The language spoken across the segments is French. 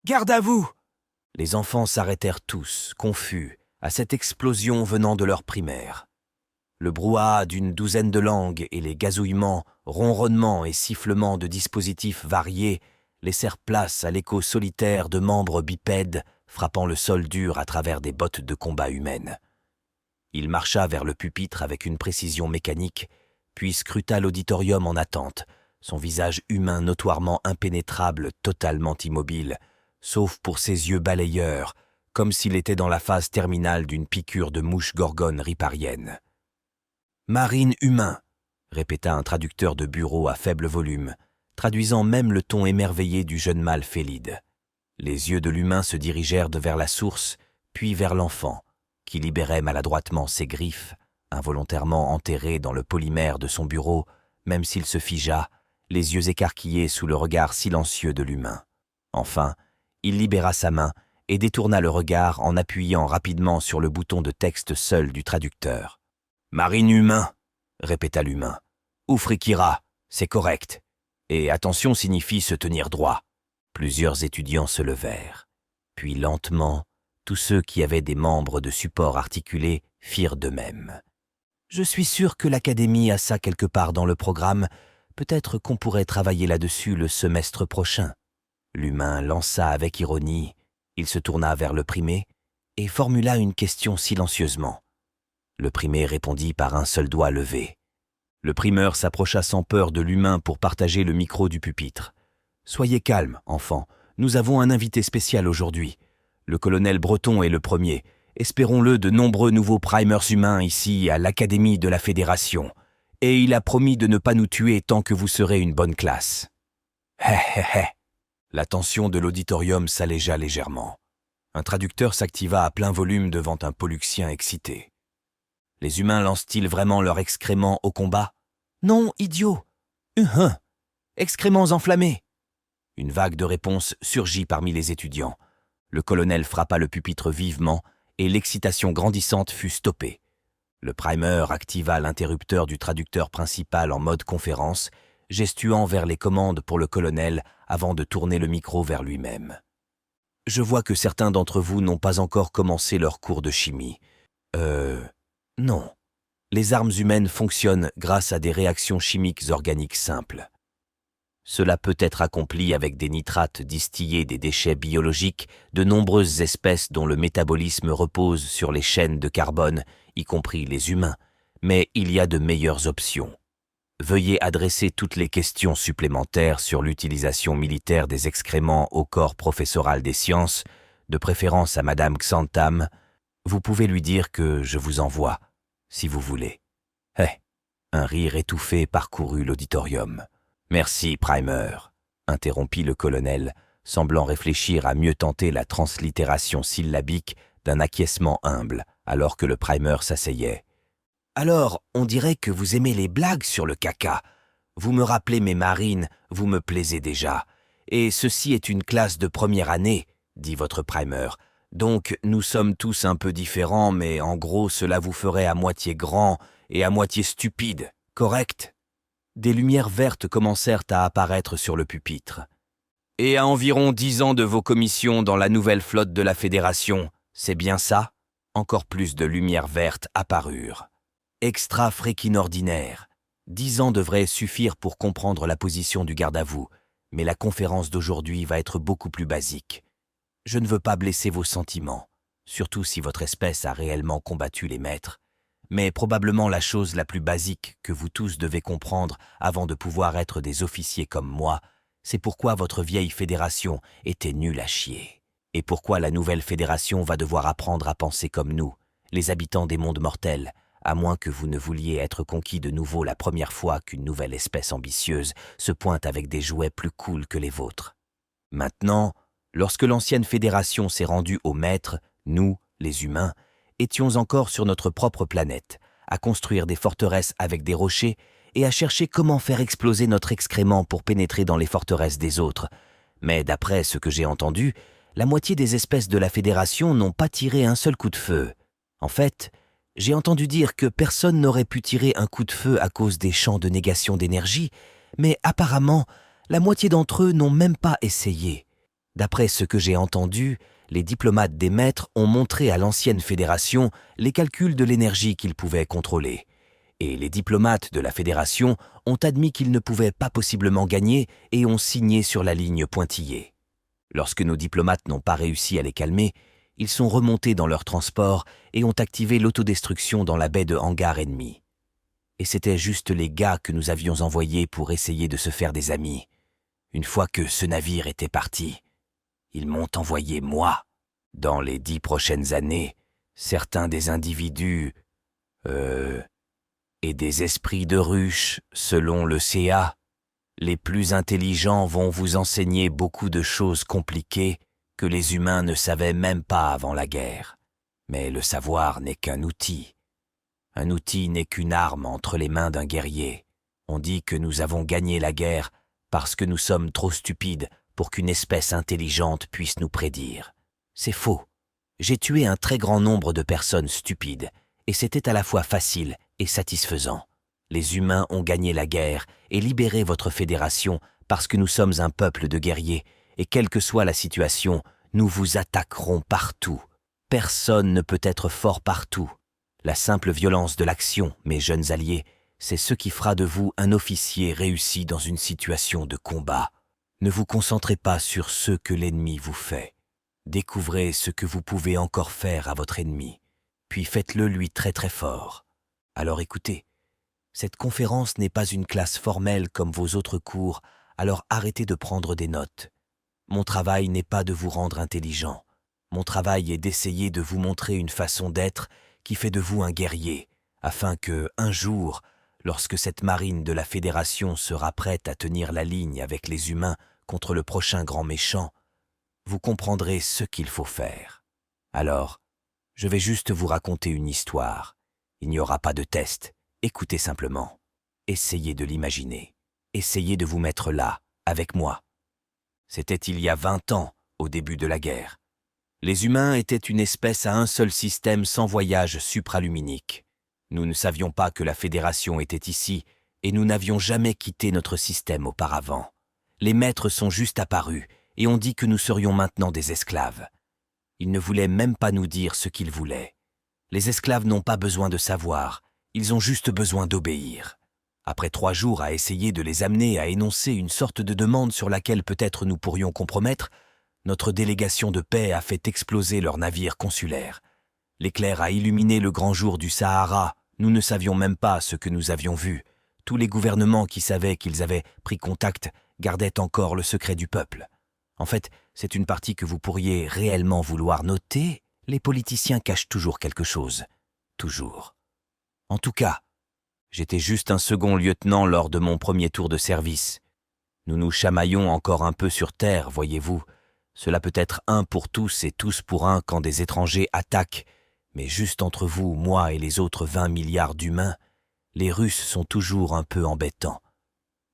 Garde à vous !» Les enfants s'arrêtèrent tous, confus, à cette explosion venant de leur primaire. Le brouhaha d'une douzaine de langues et les gazouillements, ronronnements et sifflements de dispositifs variés laissèrent place à l'écho solitaire de membres bipèdes frappant le sol dur à travers des bottes de combat humaines. Il marcha vers le pupitre avec une précision mécanique, puis scruta l'auditorium en attente, son visage humain notoirement impénétrable, totalement immobile, sauf pour ses yeux balayeurs, comme s'il était dans la phase terminale d'une piqûre de mouche gorgone riparienne. « Marine humain », répéta un traducteur de bureau à faible volume, traduisant même le ton émerveillé du jeune mâle félide. Les yeux de l'humain se dirigèrent vers la source, puis vers l'enfant, qui libérait maladroitement ses griffes, involontairement enterrées dans le polymère de son bureau, même s'il se figea, les yeux écarquillés sous le regard silencieux de l'humain. Enfin, il libéra sa main et détourna le regard en appuyant rapidement sur le bouton de texte seul du traducteur. « Marine humain », répéta l'humain. « Ou frikira, c'est correct. Et attention signifie se tenir droit. » Plusieurs étudiants se levèrent. Puis lentement, tous ceux qui avaient des membres de support articulés firent de même. « Je suis sûr que l'Académie a ça quelque part dans le programme. Peut-être qu'on pourrait travailler là-dessus le semestre prochain. » L'humain lança avec ironie. Il se tourna vers le primé et formula une question silencieusement. Le primé répondit par un seul doigt levé. Le primeur s'approcha sans peur de l'humain pour partager le micro du pupitre. « Soyez calme, enfant. Nous avons un invité spécial aujourd'hui. Le colonel Breton est le premier. Espérons-le de nombreux nouveaux primers humains ici à l'Académie de la Fédération. Et il a promis de ne pas nous tuer tant que vous serez une bonne classe. » Hé hé hé. La tension de l'auditorium s'allégea légèrement. Un traducteur s'activa à plein volume devant un polluxien excité. « Les humains lancent-ils vraiment leurs excréments au combat ?»« Non, idiot !»« Excréments enflammés !» Une vague de réponses surgit parmi les étudiants. Le colonel frappa le pupitre vivement et l'excitation grandissante fut stoppée. Le primer activa l'interrupteur du traducteur principal en mode conférence, gestuant vers les commandes pour le colonel avant de tourner le micro vers lui-même. « Je vois que certains d'entre vous n'ont pas encore commencé leur cours de chimie. Non. Les armes humaines fonctionnent grâce à des réactions chimiques organiques simples. Cela peut être accompli avec des nitrates distillés des déchets biologiques de nombreuses espèces dont le métabolisme repose sur les chaînes de carbone, y compris les humains, mais il y a de meilleures options. Veuillez adresser toutes les questions supplémentaires sur l'utilisation militaire des excréments au corps professoral des sciences, de préférence à Madame Xantam. Vous pouvez lui dire que je vous envoie, si vous voulez. » Un rire étouffé parcourut l'auditorium. « Merci, primer », interrompit le colonel, semblant réfléchir à mieux tenter la translittération syllabique d'un acquiescement humble, alors que le primer s'asseyait. « Alors, on dirait que vous aimez les blagues sur le caca. Vous me rappelez mes marines, vous me plaisez déjà. Et ceci est une classe de première année, dit votre primer. Donc, nous sommes tous un peu différents, mais en gros, cela vous ferait à moitié grand et à moitié stupide, correct ?» Des lumières vertes commencèrent à apparaître sur le pupitre. « Et à environ 10 ans de vos commissions dans la nouvelle flotte de la Fédération, c'est bien ça ?» Encore plus de lumières vertes apparurent. « Extra-fréquinordinaire. 10 ans devraient suffire pour comprendre la position du garde à vous, mais la conférence d'aujourd'hui va être beaucoup plus basique. Je ne veux pas blesser vos sentiments, surtout si votre espèce a réellement combattu les maîtres. Mais probablement la chose la plus basique que vous tous devez comprendre avant de pouvoir être des officiers comme moi, c'est pourquoi votre vieille fédération était nulle à chier. Et pourquoi la nouvelle fédération va devoir apprendre à penser comme nous, les habitants des mondes mortels, à moins que vous ne vouliez être conquis de nouveau la première fois qu'une nouvelle espèce ambitieuse se pointe avec des jouets plus cool que les vôtres. Maintenant, lorsque l'ancienne fédération s'est rendue aux maîtres, nous, les humains, étions encore sur notre propre planète, à construire des forteresses avec des rochers et à chercher comment faire exploser notre excrément pour pénétrer dans les forteresses des autres. Mais d'après ce que j'ai entendu, la moitié des espèces de la Fédération n'ont pas tiré un seul coup de feu. En fait, j'ai entendu dire que personne n'aurait pu tirer un coup de feu à cause des champs de négation d'énergie, mais apparemment, la moitié d'entre eux n'ont même pas essayé. D'après ce que j'ai entendu, les diplomates des maîtres ont montré à l'ancienne fédération les calculs de l'énergie qu'ils pouvaient contrôler. Et les diplomates de la fédération ont admis qu'ils ne pouvaient pas possiblement gagner et ont signé sur la ligne pointillée. Lorsque nos diplomates n'ont pas réussi à les calmer, ils sont remontés dans leur transport et ont activé l'autodestruction dans la baie de hangar ennemi. Et c'était juste les gars que nous avions envoyés pour essayer de se faire des amis. Une fois que ce navire était parti, ils m'ont envoyé moi. Dans les 10 prochaines années, certains des individus, et des esprits de ruche, selon le CA, les plus intelligents vont vous enseigner beaucoup de choses compliquées que les humains ne savaient même pas avant la guerre. Mais le savoir n'est qu'un outil. Un outil n'est qu'une arme entre les mains d'un guerrier. On dit que nous avons gagné la guerre parce que nous sommes trop stupides pour qu'une espèce intelligente puisse nous prédire. C'est faux. J'ai tué un très grand nombre de personnes stupides, et c'était à la fois facile et satisfaisant. Les humains ont gagné la guerre et libéré votre fédération parce que nous sommes un peuple de guerriers, et quelle que soit la situation, nous vous attaquerons partout. Personne ne peut être fort partout. La simple violence de l'action, mes jeunes alliés, c'est ce qui fera de vous un officier réussi dans une situation de combat. Ne vous concentrez pas sur ce que l'ennemi vous fait. Découvrez ce que vous pouvez encore faire à votre ennemi, puis faites-le lui très très fort. Alors écoutez, cette conférence n'est pas une classe formelle comme vos autres cours, alors arrêtez de prendre des notes. Mon travail n'est pas de vous rendre intelligent. Mon travail est d'essayer de vous montrer une façon d'être qui fait de vous un guerrier, afin que, un jour, lorsque cette marine de la Fédération sera prête à tenir la ligne avec les humains contre le prochain grand méchant, vous comprendrez ce qu'il faut faire. Alors, je vais juste vous raconter une histoire. Il n'y aura pas de test. Écoutez simplement. Essayez de l'imaginer. Essayez de vous mettre là, avec moi. C'était il y a 20 ans, au début de la guerre. Les humains étaient une espèce à un seul système sans voyage supraluminique. Nous ne savions pas que la Fédération était ici, et nous n'avions jamais quitté notre système auparavant. Les maîtres sont juste apparus, et ont dit que nous serions maintenant des esclaves. Ils ne voulaient même pas nous dire ce qu'ils voulaient. Les esclaves n'ont pas besoin de savoir, ils ont juste besoin d'obéir. Après 3 jours à essayer de les amener à énoncer une sorte de demande sur laquelle peut-être nous pourrions compromettre, notre délégation de paix a fait exploser leur navire consulaire. L'éclair a illuminé le grand jour du Sahara, nous ne savions même pas ce que nous avions vu. Tous les gouvernements qui savaient qu'ils avaient pris contact gardaient encore le secret du peuple. En fait, c'est une partie que vous pourriez réellement vouloir noter. Les politiciens cachent toujours quelque chose. Toujours. En tout cas, j'étais juste un second lieutenant lors de mon premier tour de service. Nous nous chamaillons encore un peu sur terre, voyez-vous. Cela peut être un pour tous et tous pour un quand des étrangers attaquent. Mais juste entre vous, moi et les autres 20 milliards d'humains, les Russes sont toujours un peu embêtants.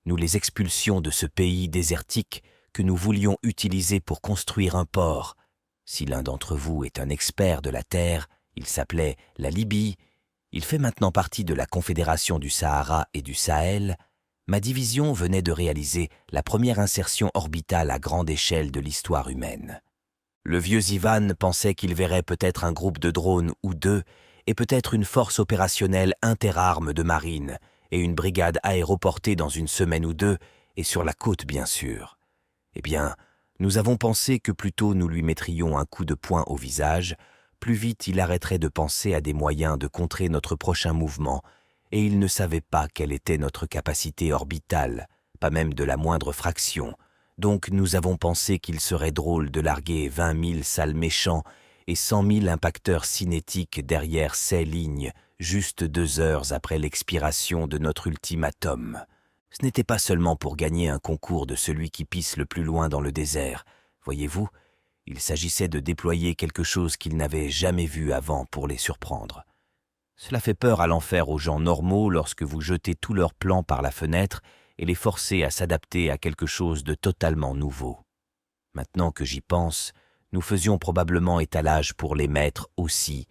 Nous les expulsions de ce pays désertique que nous voulions utiliser pour construire un port. Si l'un d'entre vous est un expert de la terre, il s'appelait la Libye, il fait maintenant partie de la Confédération du Sahara et du Sahel. Ma division venait de réaliser la première insertion orbitale à grande échelle de l'histoire humaine. Le vieux Ivan pensait qu'il verrait peut-être un groupe de drones ou 2 et peut-être une force opérationnelle interarmes de marine et une brigade aéroportée dans 1 semaine ou 2 et sur la côte bien sûr. Eh bien, nous avons pensé que plus tôt nous lui mettrions un coup de poing au visage, plus vite il arrêterait de penser à des moyens de contrer notre prochain mouvement, et il ne savait pas quelle était notre capacité orbitale, pas même de la moindre fraction. Donc nous avons pensé qu'il serait drôle de larguer 20 000 sales méchants et 100 000 impacteurs cinétiques derrière ces lignes, juste 2 heures après l'expiration de notre ultimatum. Ce n'était pas seulement pour gagner un concours de celui qui pisse le plus loin dans le désert. Voyez-vous, il s'agissait de déployer quelque chose qu'ils n'avaient jamais vu avant pour les surprendre. Cela fait peur à l'enfer aux gens normaux lorsque vous jetez tous leurs plans par la fenêtre et les forcez à s'adapter à quelque chose de totalement nouveau. Maintenant que j'y pense, nous faisions probablement étalage pour les maîtres aussi,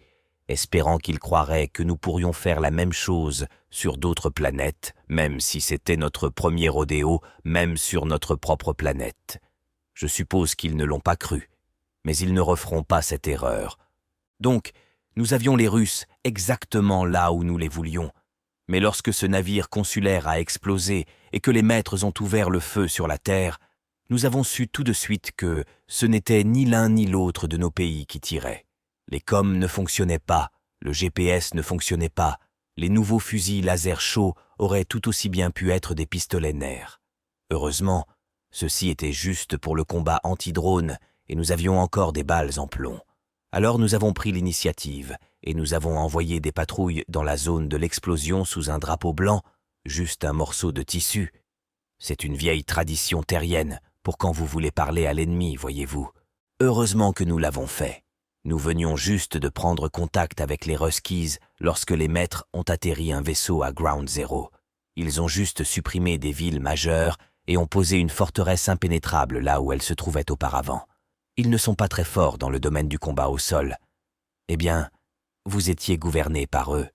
espérant qu'ils croiraient que nous pourrions faire la même chose sur d'autres planètes, même si c'était notre premier rodéo, même sur notre propre planète. Je suppose qu'ils ne l'ont pas cru, mais ils ne referont pas cette erreur. Donc, nous avions les Russes exactement là où nous les voulions. Mais lorsque ce navire consulaire a explosé et que les maîtres ont ouvert le feu sur la terre, nous avons su tout de suite que ce n'était ni l'un ni l'autre de nos pays qui tirait. Les coms ne fonctionnaient pas, le GPS ne fonctionnait pas, les nouveaux fusils laser chauds auraient tout aussi bien pu être des pistolets nerfs. Heureusement, ceci était juste pour le combat anti-drone et nous avions encore des balles en plomb. Alors nous avons pris l'initiative et nous avons envoyé des patrouilles dans la zone de l'explosion sous un drapeau blanc, juste un morceau de tissu. C'est une vieille tradition terrienne pour quand vous voulez parler à l'ennemi, voyez-vous. Heureusement que nous l'avons fait. Nous venions juste de prendre contact avec les Ruskies lorsque les maîtres ont atterri un vaisseau à Ground Zero. Ils ont juste supprimé des villes majeures et ont posé une forteresse impénétrable là où elle se trouvait auparavant. Ils ne sont pas très forts dans le domaine du combat au sol. Eh bien, vous étiez gouverné par eux.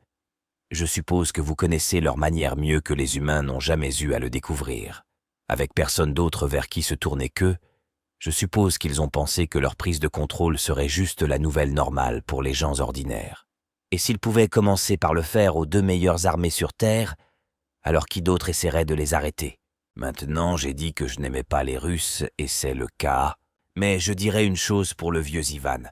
Je suppose que vous connaissez leur manière mieux que les humains n'ont jamais eu à le découvrir. Avec personne d'autre vers qui se tourner qu'eux, je suppose qu'ils ont pensé que leur prise de contrôle serait juste la nouvelle normale pour les gens ordinaires. Et s'ils pouvaient commencer par le faire aux 2 meilleures armées sur Terre, alors qui d'autre essaierait de les arrêter? Maintenant, j'ai dit que je n'aimais pas les Russes, et c'est le cas. Mais je dirais une chose pour le vieux Ivan.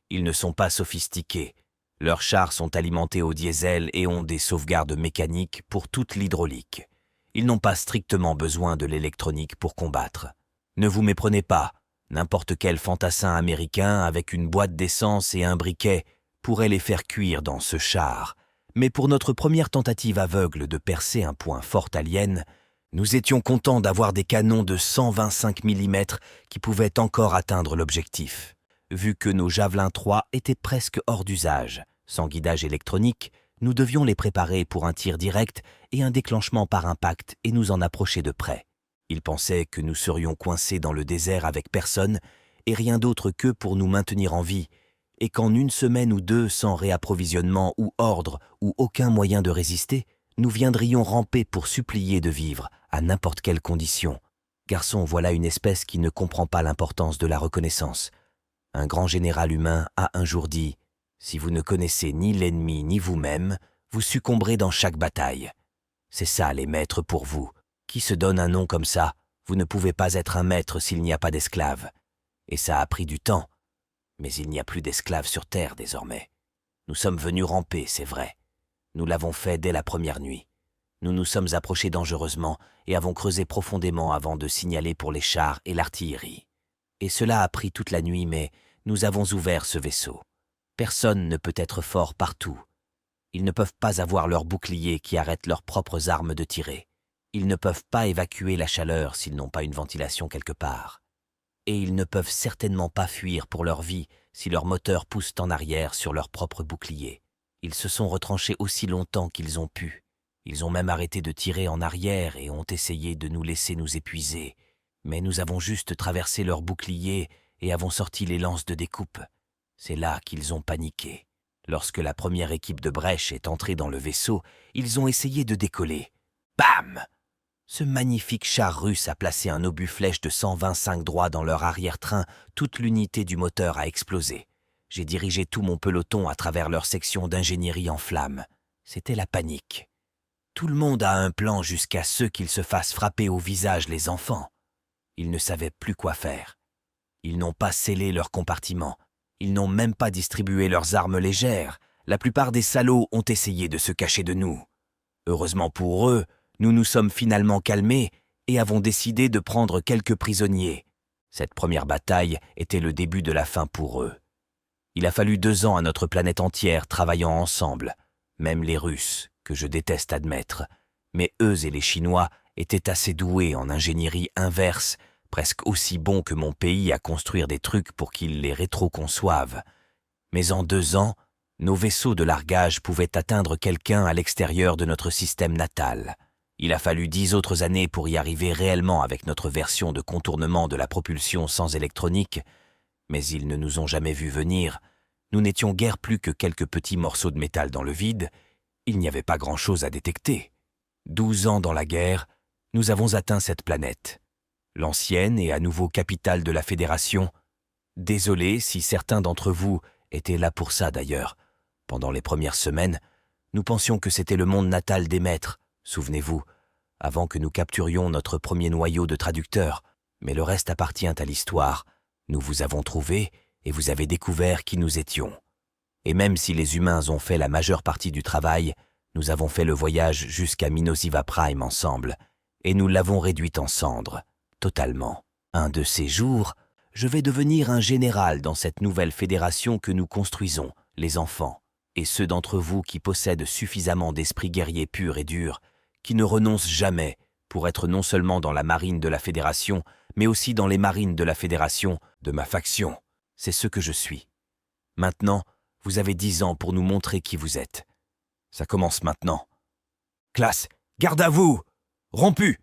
Ils ne sont pas sophistiqués. Leurs chars sont alimentés au diesel et ont des sauvegardes mécaniques pour toute l'hydraulique. Ils n'ont pas strictement besoin de l'électronique pour combattre. Ne vous méprenez pas. N'importe quel fantassin américain avec une boîte d'essence et un briquet pourrait les faire cuire dans ce char. Mais pour notre première tentative aveugle de percer un point fort alien, nous étions contents d'avoir des canons de 125 mm qui pouvaient encore atteindre l'objectif. Vu que nos Javelin 3 étaient presque hors d'usage, sans guidage électronique, nous devions les préparer pour un tir direct et un déclenchement par impact et nous en approcher de près. Ils pensaient que nous serions coincés dans le désert avec personne et rien d'autre qu'eux pour nous maintenir en vie, et qu'en 1 semaine ou 2, sans réapprovisionnement ou ordre ou aucun moyen de résister, nous viendrions ramper pour supplier de vivre, à n'importe quelle condition. Garçon, voilà une espèce qui ne comprend pas l'importance de la reconnaissance. Un grand général humain a un jour dit « Si vous ne connaissez ni l'ennemi ni vous-même, vous succomberez dans chaque bataille. » C'est ça les maîtres pour vous. Qui se donne un nom comme ça? Vous ne pouvez pas être un maître s'il n'y a pas d'esclaves. Et ça a pris du temps. Mais il n'y a plus d'esclaves sur Terre désormais. Nous sommes venus ramper, c'est vrai. Nous l'avons fait dès la première nuit. Nous nous sommes approchés dangereusement et avons creusé profondément avant de signaler pour les chars et l'artillerie. Et cela a pris toute la nuit, mais nous avons ouvert ce vaisseau. Personne ne peut être fort partout. Ils ne peuvent pas avoir leurs boucliers qui arrêtent leurs propres armes de tirer. Ils ne peuvent pas évacuer la chaleur s'ils n'ont pas une ventilation quelque part. Et ils ne peuvent certainement pas fuir pour leur vie si leurs moteurs poussent en arrière sur leurs propres boucliers. Ils se sont retranchés aussi longtemps qu'ils ont pu. Ils ont même arrêté de tirer en arrière et ont essayé de nous laisser nous épuiser. Mais nous avons juste traversé leurs boucliers et avons sorti les lances de découpe. C'est là qu'ils ont paniqué. Lorsque la première équipe de brèche est entrée dans le vaisseau, ils ont essayé de décoller. Bam! Ce magnifique char russe a placé un obus flèche de 125 droit dans leur arrière-train. Toute l'unité du moteur a explosé. J'ai dirigé tout mon peloton à travers leur section d'ingénierie en flammes. C'était la panique. Tout le monde a un plan jusqu'à ce qu'ils se fassent frapper au visage les enfants. Ils ne savaient plus quoi faire. Ils n'ont pas scellé leurs compartiments. Ils n'ont même pas distribué leurs armes légères. La plupart des salauds ont essayé de se cacher de nous. Heureusement pour eux, nous nous sommes finalement calmés et avons décidé de prendre quelques prisonniers. Cette première bataille était le début de la fin pour eux. Il a fallu 2 ans à notre planète entière travaillant ensemble, même les Russes, que je déteste admettre, mais eux et les Chinois étaient assez doués en ingénierie inverse, presque aussi bons que mon pays à construire des trucs pour qu'ils les rétro-conçoivent. Mais en 2 ans, nos vaisseaux de largage pouvaient atteindre quelqu'un à l'extérieur de notre système natal. Il a fallu 10 autres années pour y arriver réellement avec notre version de contournement de la propulsion sans électronique, mais ils ne nous ont jamais vus venir. Nous n'étions guère plus que quelques petits morceaux de métal dans le vide. Il n'y avait pas grand-chose à détecter. 12 ans dans la guerre, nous avons atteint cette planète. l'ancienne et à nouveau capitale de la Fédération. Désolé si certains d'entre vous étaient là pour ça d'ailleurs. Pendant les premières semaines, nous pensions que c'était le monde natal des maîtres, souvenez-vous, avant que nous capturions notre premier noyau de traducteurs. Mais le reste appartient à l'histoire. Nous vous avons trouvés et vous avez découvert qui nous étions. Et même si les humains ont fait la majeure partie du travail, nous avons fait le voyage jusqu'à Minosiva Prime ensemble, et nous l'avons réduite en cendres, totalement. Un de ces jours, je vais devenir un général dans cette nouvelle fédération que nous construisons, les enfants, et ceux d'entre vous qui possèdent suffisamment d'esprit guerrier pur et dur, qui ne renoncent jamais pour être non seulement dans la marine de la Fédération, mais aussi dans les marines de la Fédération, de ma faction. C'est ce que je suis. Maintenant, vous avez 10 ans pour nous montrer qui vous êtes. Ça commence maintenant. Classe, garde à vous! Rompu!